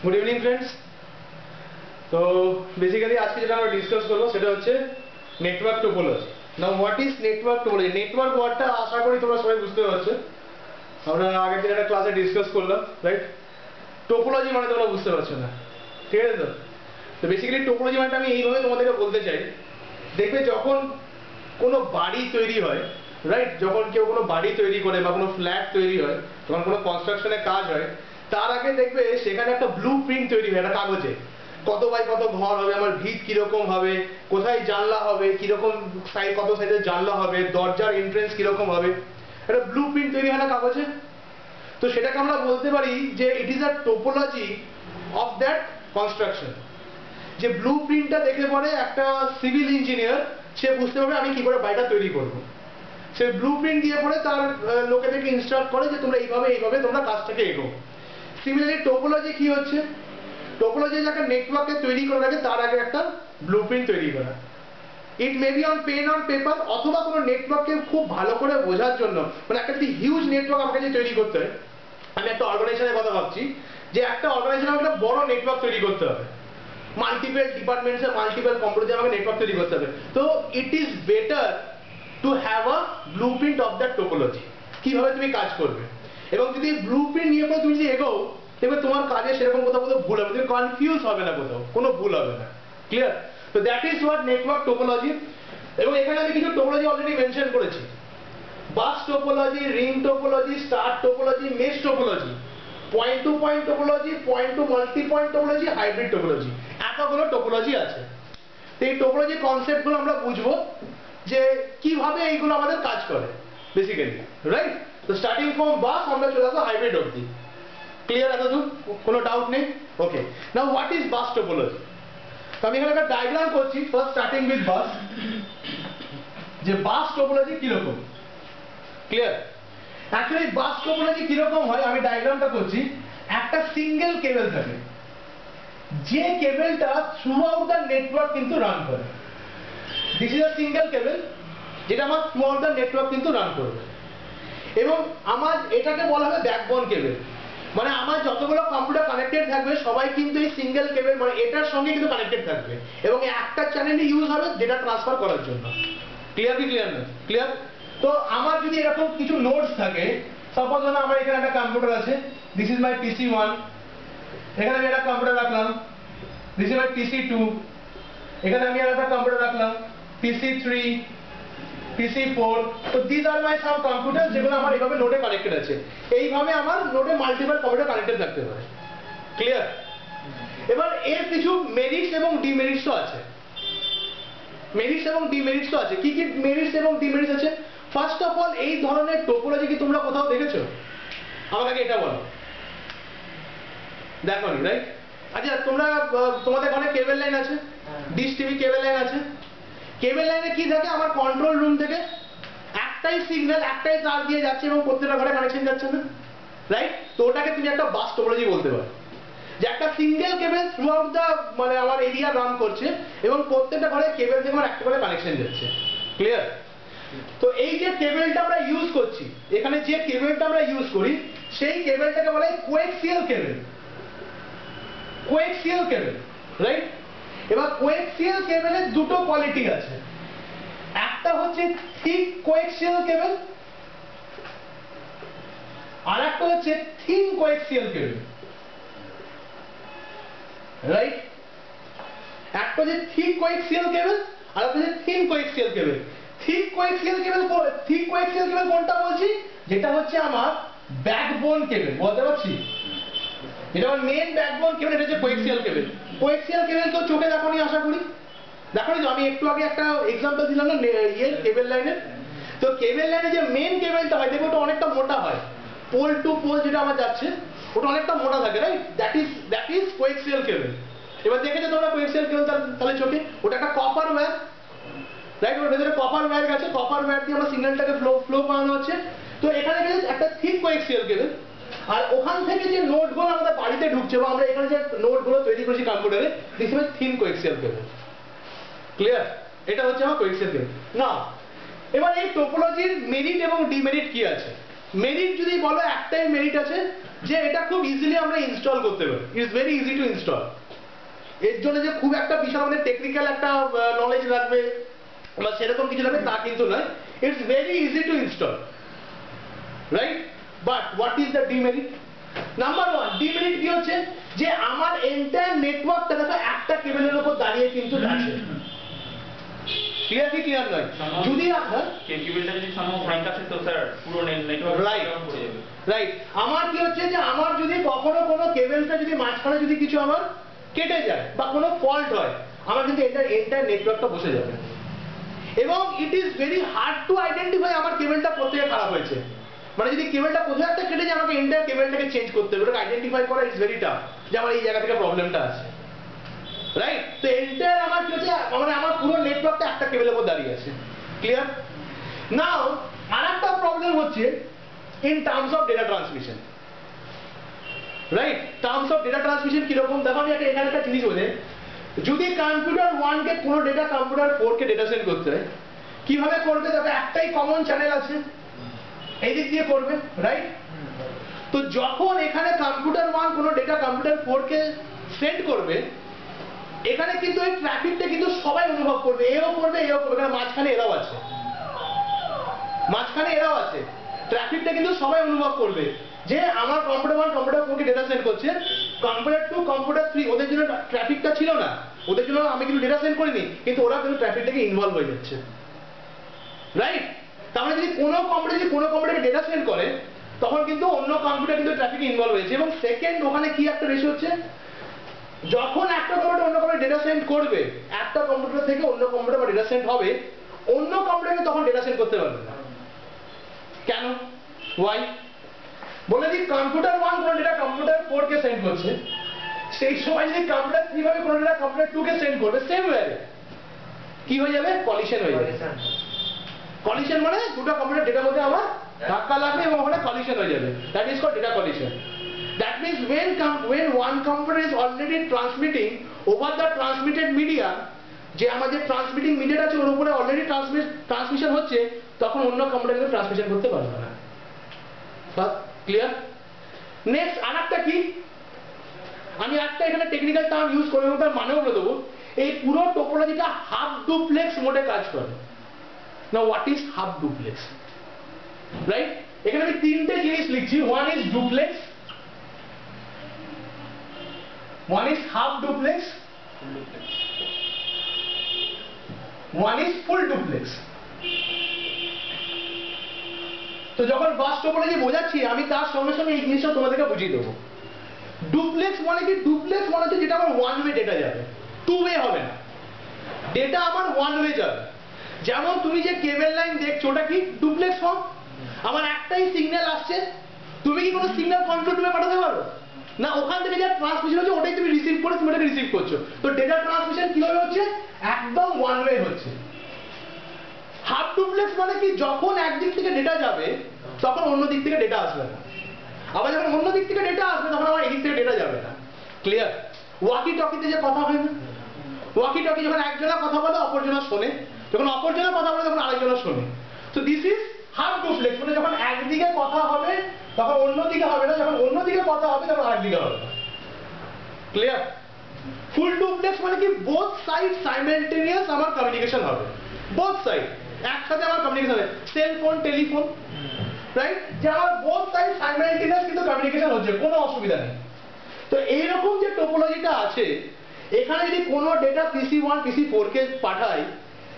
Good evening friends. তো basically আজকে যেটা আমরা ডিসকাস করবো সেটা হচ্ছে network topology. Now what is network topology? Network ওয়ার্ডটা আশা করি তোমরা সবাই বুঝতে পারছো, আমরা আগের দিন একটা ক্লাসে ডিসকাস করলাম, রাইট? টোপোলজি মানে তোমরা বুঝতে পারছো না, ঠিক আছে? তো বেসিক্যালি টোপোলজি মানে আমি এইভাবে তোমাদেরকে বলতে চাই, দেখবে যখন কোনো বাড়ি তৈরি হয়, রাইট, যখন কেউ কোনো বাড়ি তৈরি করে বা কোনো ফ্ল্যাট তৈরি হয়, যখন কোনো কনস্ট্রাকশনের কাজ হয়, তার আগে দেখবে সেখানে একটা ব্লু প্রিন্ট তৈরি হয় একটা কাগজে। কত বাই কত ঘর হবে, আমার ভিত কিরকম হবে, কোথায় জানলা হবে, কিরকম সাইজ, কত সাইজের জানলা হবে, দরজার এন্ট্রেন্স কিরকম হবে, একটা ব্লু প্রিন্ট তৈরি হয় না কাগজে? তো সেটাকে আমরা বলতে পারি যে it is a topology of that construction. যে ব্লু প্রিন্টটা দেখে পরে একটা সিভিল ইঞ্জিনিয়ার সে বুঝতে পারবে আমি কি করে বাড়িটা তৈরি করব। সে ব্লু প্রিন্ট দিয়ে পরে তার লোকেদেরকে ইনস্ট্রাক্ট করে যে তোমরা এইভাবে এইভাবে তোমরা কাজটাকে এগো। সিমিলারলি টোপোলজি কি হচ্ছে? টোপোলজি একটা নেটওয়ার্কে তৈরি করে রাখে তার আগে একটা ব্লু প্রিন্ট তৈরি করা। It may be on pen on paper, অথবা কোনো নেটওয়ার্ককে খুব ভালো করে বোঝার জন্য, মানে একটা যদি হিউজ নেটওয়ার্ক আমাকে যে তৈরি করতে হয়, আমি একটা অর্গানাইজেশনের কথা ভাবছি যে একটা অর্গানাইজেশন আমাকে একটা বড় নেটওয়ার্ক তৈরি করতে হবে, মাল্টিপল ডিপার্টমেন্টসের মাল্টিপল কম্পিউটার আমাকে নেটওয়ার্ক তৈরি করতে হবে। তো it is better to have a blueprint of that topology, কিভাবে তুমি কাজ করবে। এবং যদি ব্লুপ্রিন্ট নিয়ে পরে তুমি যদি এগোও, দেখবে তোমার কাজে সেরকম কোথাও কোথাও ভুল হবে, তুমি কনফিউজ হবে না, কোথাও কোনো ভুল হবে না। ক্লিয়ার? তো that is what network topology. এবং এখানে আমি কিছু টোপোলজি অলরেডি মেনশন করেছি: bus topology, ring topology, star topology, mesh topology, point to point topology, point to multi point topology, hybrid topology. এতগুলো টোপোলজি আছে। তো এই টোপোলজি কনসেপ্টগুলো আমরা বুঝবো যে কিভাবে এইগুলো আমাদের কাজ করে বেসিক্যালি, রাইট? তো স্টার্টিং ফ্রম বাস আমরা চলে আসবো হাইব্রিড অবধি। ক্লিয়ার এতদূর? কোনো ডাউট নেই? Okay, now what is bus topology? তো আমি এখানে একটা ডায়াগ্রাম করছি, ফার্স্ট স্টার্টিং উইথ বাস, যে বাস টোপোলজি কিরকম। ক্লিয়ার? অ্যাকচুয়ালি বাস টোপোলজি কিরকম হয় আমি ডায়াগ্রামটা করছি। একটা সিঙ্গেল কেবল থাকে, যে কেবলটা থ্রু আউট দ্য নেটওয়ার্ক কিন্তু রান করে। দিস ইজ আ সিঙ্গেল কেবল যেটা আমার থ্রু আউট দ্য নেটওয়ার্ক কিন্তু রান করবে। এবং আমার এটাকে বলা হবে ব্যাকবোন কেবল, মানে আমার যতগুলো কম্পিউটার কানেক্টেড থাকবে সবাই কিন্তু এই সিঙ্গেল কেবল, মানে এটার সঙ্গে কিন্তু কানেক্টেড থাকবে এবং একটা চ্যানেলই ইউজ হবে ডেটা ট্রান্সফার করার জন্য। ক্লিয়ার কি ক্লিয়ার না? ক্লিয়ার? তো আমার যদি এরকম কিছু নোডস থাকে, সাপোজ ধরো আমার এখানে একটা কম্পিউটার আছে, দিস ইজ মাই পিসি 1, এখানে আমি একটা কম্পিউটার রাখলাম, দিস ইজ মাই পিসি 2, এখানে আমি একটা কম্পিউটার রাখলাম, পিসি 3, পিসি 4। তো this R my some computer যেগুলো আমার এইভাবে নোডে কানেক্টেড আছে। এইভাবে আমার নোডে মাল্টিপল কম্পিউটার কানেক্টেড থাকতে পারে। ক্লিয়ার? এবার এর কিছু মেরিটস এবং ডিমেরিটসও আছে। মেরিটস এবং ডিমেরিটস আছে। কি কি মেরিটস এবং ডিমেরিটস আছে? ফার্স্ট অফ অল, এই ধরনের টোপোলজি কি তোমরা কোথাও দেখেছো? আমাকে এটা বলো। দেখোনি, রাইট? আচ্ছা, তোমরা তোমাদের ঘরে কেবল লাইন আছে, ডিশ টিভি কেবল লাইন আছে। কেবল লাইনে কি থাকে? আমার কন্ট্রোল রুম থেকে একটাই সিগন্যাল, একটাই তার দিয়ে যাচ্ছে এবং প্রত্যেকটা ঘরে কানেকশন যাচ্ছে না, রাইট? তো ওটাকে তুমি একটা বাস টোপোলজি বলতে পারো, যে একটা single cable through out the মানে আমার এরিয়া রান করছে এবং প্রত্যেকটা ঘরে কেবল থেকে আমার একটা করে কানেকশন যাচ্ছে। ক্লিয়ার? তো এই যে কেবলটা আমরা ইউজ করছি, এখানে যে কেবলটা আমরা ইউজ করি সেই কেবলটাকে বলা হয় কোয়েক্সিয়াল কেবল। কোয়েক্সিয়াল কেবল, রাইট? এবার কোয়েক্সিয়াল কেবলের দুটো কোয়ালিটি আছে। একটা হচ্ছে থিক কোয়েক্সিয়াল কেবল, আর একটা হচ্ছে থিন কোয়েক্সিয়াল কেবল, রাইট? একটা হচ্ছে থিক কোয়েক্সিয়াল কেবল আর একটা হচ্ছে থিন কোয়েক্সিয়াল কেবল। থিক কোয়েক্সিয়াল কেবল কোনটা বলছি? যেটা হচ্ছে আমার ব্যাকবোন কেবল, বলতে পারছি? যেটা আমার মেন ব্যাকবোন কেবল, এটা হচ্ছে কোয়েক্সিয়াল কেবল। কোয়েক্সিয়াল কেবল তো চোখে দেখোনি আশা করি? দেখোনি তো? আমি একটু আগে একটা এক্সাম্পল দিলাম না ইয়ের কেবল লাইনের। তো কেবল লাইনে যে মেন কেবলটা হয় দেখবে ওটা অনেকটা মোটা হয়, পোল টু পোল যেটা আমার যাচ্ছে ওটা অনেকটা মোটা থাকে, রাইট? দ্যাট ইজ কোয়েক্সিয়াল কেবল। এবার দেখেছো তোমরা কোয়েক্সিয়াল কেবল তাহলে চোখে? ওটা একটা কপার ওয়্যার, রাইট? ওর ভেতরে কপার ওয়্যার গেছে, কপার ওয়্যার দিয়ে আমার সিগন্যালটাকে ফ্লো করানো হচ্ছে। তো এখানে গেছে একটা থিক কোয়েক্সিয়াল কেবল, আর ওখান থেকে যে নোডগুলো আমাদের বাড়িতে ঢুকছে বা আমরা এখানে যে নোডগুলো তৈরি করছি কম্পিউটারে, this is thin coaxial cable. Clear? এটা হচ্ছে আমার কোয়েক্সিয়াল কেবল। না, এবার এই টোপোলজির মেরিট এবং ডিমেরিট কি আছে মেরিট যদি বলো একটাই মেরিট আছে যে এটা খুব ইজিলি আমরা ইনস্টল করতে পারি, it's very easy to install. এর জন্য যে খুব একটা বিশাল আমাদের টেকনিক্যাল একটা নলেজ লাগবে বা সেরকম কিছু লাগবে তা কিন্তু নয়, it's very easy to install, right? But what is the demerit? Number one demerit কি হচ্ছে যে আমার এন্টায়ার নেটওয়ার্কটা দেখো একটা কেবলের উপর দাঁড়িয়ে কিন্তু আছে। ক্লিয়ার কি ক্লিয়ার নয়? যদি আপনার কেবলটা যদি সম্ভব ব্রেক আসে তো স্যার পুরো নেটওয়ার্ক ডাউন করে যাবে। রাইট, আমার কি হচ্ছে যে আমার যদি কখনো কোনো কেবলটা যদি মাঝখানে যদি কিছু আমার কেটে যায় বা কোনো ফল্ট হয়, আমার কিন্তু এন্টায়ার নেটওয়ার্কটা বসে যাবে। এবং it is very hard to identify আমার কেবলটা কোথা থেকে খারাপ হয়েছে। মানে যদি কেবলটা কোথাও একটা কেটে যায় আমাকে এন্টায়ার কেবলটাকে চেঞ্জ করতে হবে, ওটাকে আইডেন্টিফাই করা ইজ ভেরি টাফ যে আমার এই জায়গা থেকে প্রবলেমটা আছে, রাইট? তো এন্টায়ার আমার কি হচ্ছে মানে আমার পুরো নেটওয়ার্কটা একটা কেবলের উপর দাঁড়িয়ে আছে। ক্লিয়ার? নাও আরেকটা প্রবলেম হচ্ছে in terms of data transmission, right? Terms of data transmission কিরকম দেখো, আমি এখানে একটা জিনিস বলে, যদি কম্পিউটার 1 কে কোনো ডেটা কম্পিউটার 4 কে ডেটা সেন্ড করতে হয়, কিভাবে করবে? তবে একটাই কমন চ্যানেল আছে, এই দিক দিয়ে করবে, রাইট? তো যখন এখানে কম্পিউটার 1 কোনো ডেটা কম্পিউটার 4 কে সেন্ড করবে, এখানে কিন্তু এই ট্রাফিকটা কিন্তু সবাই অনুভব করবে, এও করবে এও করবে, কারণ মাঝখানে এরাও আছে, মাঝখানে এরাও আছে, ট্রাফিকটা কিন্তু সবাই অনুভব করবে যে আমার কম্পিউটার 1 কম্পিউটার 4 কে ডেটা সেন্ড করছে, কম্পিউটার 2 কম্পিউটার 3 ওদের জন্য ট্রাফিকটা ছিল না, ওদের জন্য আমি কিন্তু ডেটা সেন্ড করিনি, কিন্তু ওরা কিন্তু ট্রাফিকটাকে ইনভলভ হয়ে যাচ্ছে, রাইট? তার মানে যদি কোনো কম্পিউটারে ডেটা সেন্ড করে তখন কিন্তু অন্য কম্পিউটার কিন্তু ট্রাফিকে ইনভলভ হয়েছে। এবং সেকেন্ড ওখানে কি একটা রেশিও হচ্ছে, যখন একটা কম্পিউটার অন্য কম্পিউটারে ডেটা সেন্ড করবে, একটা কম্পিউটার থেকে অন্য কম্পিউটার বা ডেটা সেন্ড হবে, অন্য কম্পিউটারে তখন ডেটা সেন্ড করতে পারবে না। কেন? ওয়াই? বলে দিই, কম্পিউটার 1 কোনো ডেটা কম্পিউটার 4 কে সেন্ড করছে, সেই সময় যদি কম্পিউটার 3 ভাবে কোনো ডেটা কম্পিউটার 2 কে সেন্ড করবে, সেম ওয়ে কি হয়ে যাবে? কলিশন হয়ে যাবে। কলিশন মানে দুটো কম্পিউটার ডেটার মধ্যে আমার ধাক্কা লাগবে এবং ওখানে কলিশন হয়ে যাবে, that is called data collision. That means when one computer is already transmitting over the transmitted media, যে আমাদের ট্রান্সমিটিং মিডিয়া আছে ওর উপরে অলরেডি ট্রান্সমিশন হচ্ছে, তখন অন্য কম্পিউটার কিন্তু ট্রান্সমিশন করতে পারবে না। ক্লিয়ার? নেক্সট আরেকটা কি, আমি একটা এখানে টেকনিক্যাল টার্ম ইউজ করব এবং তার মানেও বলে দেবো, এই পুরো টোপোলজিটা হাফ ডুপ্লেক্স মোডে কাজ করে। Now what is half duplex? Right? এখানে আমি তিনটে জিনিস লিখছি, one is duplex, one is half duplex, one is full duplex. তো যখন বাস টোপোলজি বোঝাচ্ছি আমি তার সঙ্গে সঙ্গে এই জিনিসটা তোমাদেরকে বুঝিয়ে দেবো। ডুপ্লেক্স মানে কি? ডুপ্লেক্স মানে হচ্ছে যেটা আমার ওয়ান ওয়ে ডেটা যাবে, টু ওয়ে হবে না, ডেটা আমার ওয়ান ওয়ে যাবে। যেমন তুমি যে কেবল লাইন দেখছো ওটা কি ডুপ্লেক্স ফর্ম, আমার একটাই সিগন্যাল আসছে, তুমি কি কোনো সিগন্যাল কন্ট্রোল রুমে পাঠাতে পারো না? ওখান থেকে যা ট্রান্সমিশন হচ্ছে ওটাই তুমি রিসিভ করে তুমি ওটাকে রিসিভ করছো। তো ডেটা ট্রান্সমিশন কিভাবে হচ্ছে? একদম ওয়ান ওয়ে হচ্ছে। হাফ ডুপ্লেক্স মানে কি? যখন একদিক থেকে ডেটা যাবে তখন অন্য দিক থেকে ডেটা আসবে না, আবার যখন অন্য দিক থেকে ডেটা আসবে তখন আমার এদিক থেকে ডেটা যাবে না। ক্লিয়ার? ওয়াকি টকিতে যে কথা হয় না, ওয়াকি টকি যখন একজনা কথা বলে অপরজনা শোনে, যখন অপরজনা কথা বলে তখন আরেকজনা শোনে। তো দিস ইজ হাফ ডুপ্লেক্স, মানে যখন একদিকে কথা হবে তখন অন্যদিকে হবে না, যখন অন্যদিকে কথা হবে তখন আরেকদিকে হবে না। ক্লিয়ার? ফুল ডুপ্লেক্স মানে কি? বোথ সাইড সাইমালটেনিয়াস আমার কমিউনিকেশন হবে, বোথ সাইড একসাথে আমার কমিউনিকেশন হবে, সেল ফোন টেলিফোন, রাইট? যে আমার বোথ সাইড সাইমালটেনিয়াস কিন্তু কমিউনিকেশন হচ্ছে, কোনো অসুবিধা নেই। তো এইরকম যে টোপোলজিটা আছে, এখানে যদি কোনো ডেটা PC1 PC4 কে পাঠাই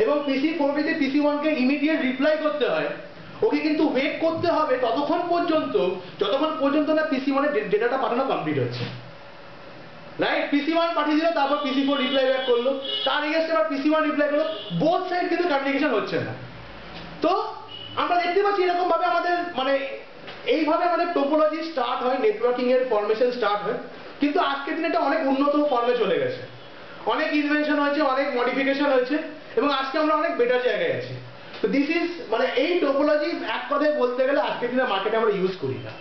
এবং PC4 কে PC1 কে ইমিডিয়েট রিপ্লাই করতে হয়, ওকে কিন্তু ওয়েট করতে হবে ততক্ষণ পর্যন্ত যতক্ষণ পর্যন্ত না PC1 এর ডেটাটা পাঠানো কমপ্লিট হচ্ছে, রাইট? PC1 পাঠিয়ে দিল, তারপর PC4 রিপ্লাই ব্যাক করলো, তার এগেইনস্টে আবার PC1 রিপ্লাই করলো, বোথ সাইড কিন্তু কমিউনিকেশন হচ্ছে না। তো আমরা দেখতে পাচ্ছি এরকম ভাবে আমাদের মানে এইভাবে আমাদের টোপোলজি স্টার্ট হয়, নেটওয়ার্কিং এর ফরমেশন স্টার্ট হয়। কিন্তু আজকের দিনে এটা অনেক উন্নত ফর্মে চলে গেছে, অনেক ইনভেনশন হয়েছে, অনেক মডিফিকেশন হয়েছে এবং আজকে আমরা অনেক বেটার জায়গায় আছি। তো দিস ইজ মানে এই টোপোলজি এক কথায় বলতে গেলে আজকের দিনে মার্কেটে আমরা ইউজ করি না।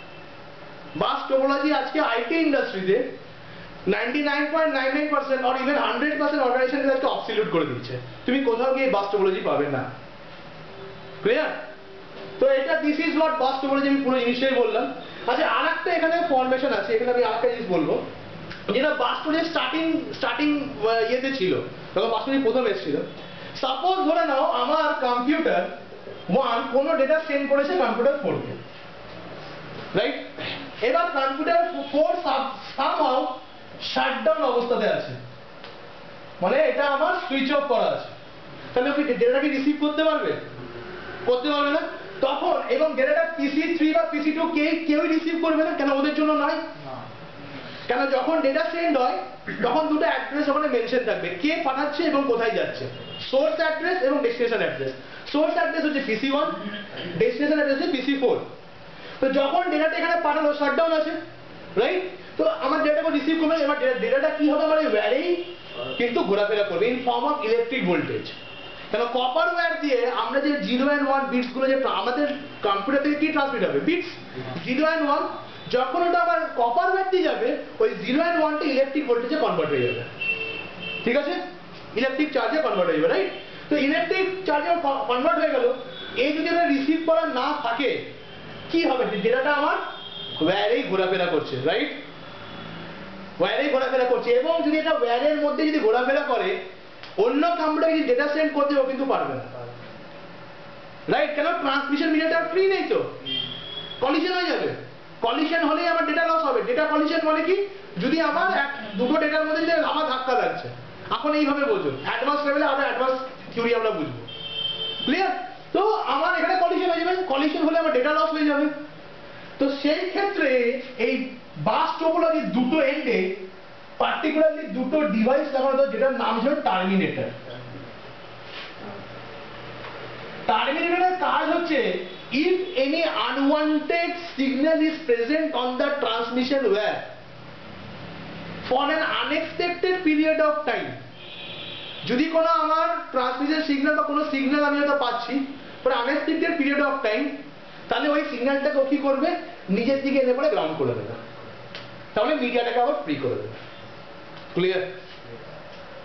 বাস টোপোলজি আজকে আইটি ইন্ডাস্ট্রিতে 99.99% or even 100% অর্গানাইজেশন আজকে অবসলিউট করে দিচ্ছে, তুমি কোথাও গিয়ে বাস টোপোলজি পাবে না। ক্লিয়ার? তো এটা this is what bus topology, আমি পুরো জিনিসটাই বললাম। আচ্ছা আরেকটা এখানে ফরমেশন আছে, এখানে আমি আরেকটা জিনিস বলবো, যেটা বাস টোপোলজি স্টার্টিং ইয়েতে ছিল, যখন বাস টোপোলজি প্রথম এসেছিল। সাপোজ ধরে নাও আমার কম্পিউটার 1 কোনো ডেটা সেন্ড করেছে কম্পিউটার 4 কে, রাইট? এবার কম্পিউটার 4 সামহাউ শাটডাউন অবস্থাতে আছে, মানে এটা আমার সুইচ অফ করা আছে। তাহলে কি ডেটাটা কি রিসিভ করতে পারবে? করতে পারবে না। তখন এবং ডেটাটা PC3 বা PC2 কেউই রিসিভ করবে না, কেন? ওদের জন্য নয়। কেন? যখন ডেটা সেন্ড হয় তখন দুটো অ্যাড্রেস ওখানে মেনশন থাকবে, কে পাঠাচ্ছে এবং কোথায় যাচ্ছে। সোর্স অ্যাড্রেস এবং ডেস্টিনেশন অ্যাড্রেস। সোর্স অ্যাড্রেস হচ্ছে PC1, ডেস্টিনেশন অ্যাড্রেস হচ্ছে PC4। তো যখন ডেটাটা এখানে পাঠালো, শাটডাউন আছে, রাইট? তো আমার ডেটাকে রিসিভ করবে। এবার ডেটাটা কি হবে? আমার ওয়্যারেই কিন্তু ঘোরাফেরা করবে in form of electric voltage. কেন? কপার ওয়্যার দিয়ে আমরা যে 0 and 1 বিটস গুলো যে আমাদের কম্পিউটার থেকে কি ট্রান্সমিট হবে? Bits 0 and 1। যখন ওটা আবার কপার ওয়্যার দিয়ে যাবে, ওই 0 and 1 টা ইলেকট্রিক ভোল্টেজে কনভার্ট হয়ে যাবে, ঠিক আছে? ইলেকট্রিক চার্জে কনভার্ট হয়ে যাবে, রাইট? তো ইলেকট্রিক চার্জে কনভার্ট হয়ে গেল। এই যদি এটা রিসিভ করা না থাকে কি হবে? ডেটাটা আমার ওয়্যারেই ঘোরাফেরা করছে, রাইট? ওয়্যারেই ঘোরাফেরা করছে। এবং যদি এটা ওয়্যারের মধ্যে যদি ঘোরাফেরা করে, অন্য কম্পিউটারে যদি ডেটা সেন্ড করতে ও কিন্তু পারবে না, রাইট? কেন? ট্রান্সমিশন মিডিয়াটা ফ্রি নেই, তো কলিশন হয়ে যাবে। কলিশন হলেই আমার ডেটা লস হবে। ডেটা কলিশন মানে কি? যদি আমার দুটো ডেটার মধ্যে যদি আমার ধাক্কা লাগছে, এখন এইভাবে বোঝো, অ্যাডভান্স লেভেলে আরো অ্যাডভান্স থিওরি আমরা বুঝবো, ক্লিয়ার? তো আমার এখানে কলিশন হয়ে যাবে, কলিশন হলে আমার ডেটা লস হয়ে যাবে। তো সেই ক্ষেত্রে এই বাস টোপোলজি দুটো এন্ডে পার্টিকুলারলি দুটো ডিভাইস লাগানো হতো, যেটার নাম ছিল টার্মিনেটর। টার্মিনেটরের কাজ হচ্ছে, if any unwanted signal is present on the transmission wire for an unexpected period of time, যদি কোনো আমার ট্রান্সমিশন সিগন্যাল বা কোনো সিগন্যাল আমি হয়তো পাচ্ছি for unexpected period of time, তাহলে ওই সিগন্যালটাকে ও কি করবে? নিজের দিকে এনে পরে গ্রাউন্ড করে দেবে, তাহলে মিডিয়াটাকে আবার ফ্রি করে দেবে। ক্লিয়ার?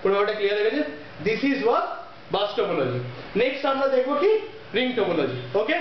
পুরোটা ক্লিয়ার হয়ে গেছে? This is what bus topology. Next আমরা দেখবো কি? Ring topology. ওকে?